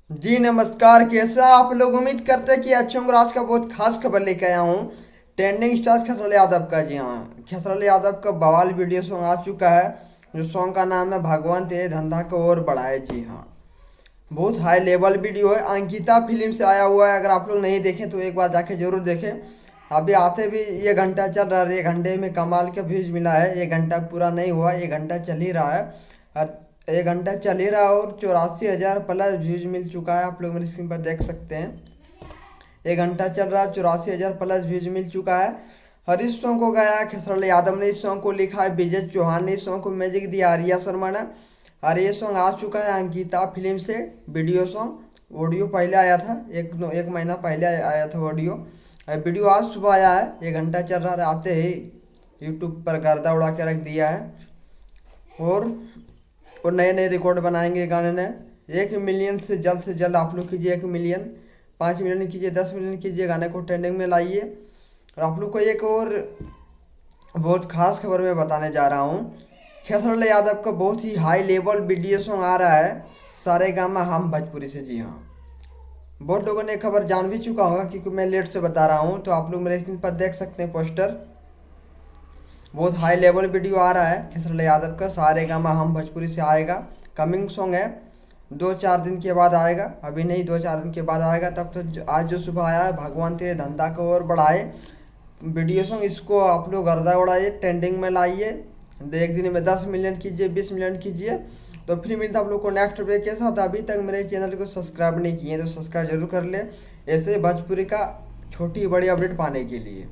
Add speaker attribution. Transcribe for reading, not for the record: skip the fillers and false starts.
Speaker 1: जी नमस्कार। कैसा आप लोग? उम्मीद करते हैं कि अच्छे होंगे। आज का बहुत खास खबर लेके आया हूँ। ट्रेंडिंग स्टार खेसारी यादव का। जी हाँ, खेसारी यादव का बवाल वीडियो सॉन्ग आ चुका है। जो सॉन्ग का नाम है भगवान तेरे धंधा को और बढ़ाए। जी हाँ, बहुत हाई लेवल वीडियो है। अंकिता फिल्म से आया हुआ है। अगर आप लोग नहीं देखें तो एक बार जाके जरूर देखें। अभी आते भी ये घंटा चल रहा है। ये घंटे में कमाल का व्यूज मिला है। ये घंटा पूरा नहीं हुआ, ये घंटा चल ही रहा है। और ये घंटा चल ही रहा है और 84,000 प्लस व्यूज मिल चुका है। आप लोग मेरी स्क्रीन पर देख सकते हैं। एक घंटा चल रहा है, 84,000 प्लस व्यूज मिल चुका है। और इस सॉन्ग को गाया है खेसारी यादव ने। इस सॉन्ग को लिखा है विजय चौहान ने। इस सॉन्ग को म्यूजिक दिया आर्या शर्मा ने। और ये सॉन्ग आ चुका है अंकिता फिल्म से। वीडियो सॉन्ग ऑडियो पहले आया था, एक महीना पहले आया था ऑडियो। वीडियो आज सुबह आया है। एक घंटा चल रहा है, आते ही यूट्यूब पर गर्दा उड़ा के रख दिया है। और नए नए रिकॉर्ड बनाएंगे गाने ने। 1 मिलियन से जल्द आप लोग कीजिए। 1 मिलियन, 5 मिलियन कीजिए, 10 मिलियन कीजिए। गाने को ट्रेंडिंग में लाइए। और आप लोग को एक और बहुत खास खबर मैं बताने जा रहा हूँ। खेसारी यादव का बहुत ही हाई लेवल वीडियो सॉन्ग आ रहा है सारे गामा हम भोजपुरी से। जी हाँ, बहुत लोगों ने खबर जान भी चुका होगा क्योंकि मैं लेट से बता रहा हूँ। तो आप लोग मेरे स्क्रीन पर देख सकते हैं पोस्टर। बहुत हाई लेवल वीडियो आ रहा है खेसारी यादव का। सारे गामा हम भोजपुरी से आएगा। कमिंग सॉन्ग है, 2-4 दिन के बाद आएगा। अभी नहीं, 2-4 दिन के बाद आएगा। तब तो आज जो सुबह आया है भगवान तेरे धंधा को और बढ़ाए वीडियो सॉन्ग, इसको आप लोग गर्दा उड़ाइए, ट्रेंडिंग में लाइए। एक दिन में 10 मिलियन कीजिए, 20 मिलियन कीजिए। तो फिर मिलता आप लोग को नेक्स्ट वीडियो के साथ। अभी तक मेरे चैनल को सब्सक्राइब नहीं किए तो सब्सक्राइब जरूर कर ले, ऐसे भोजपुरी का छोटी बड़ी अपडेट पाने के लिए।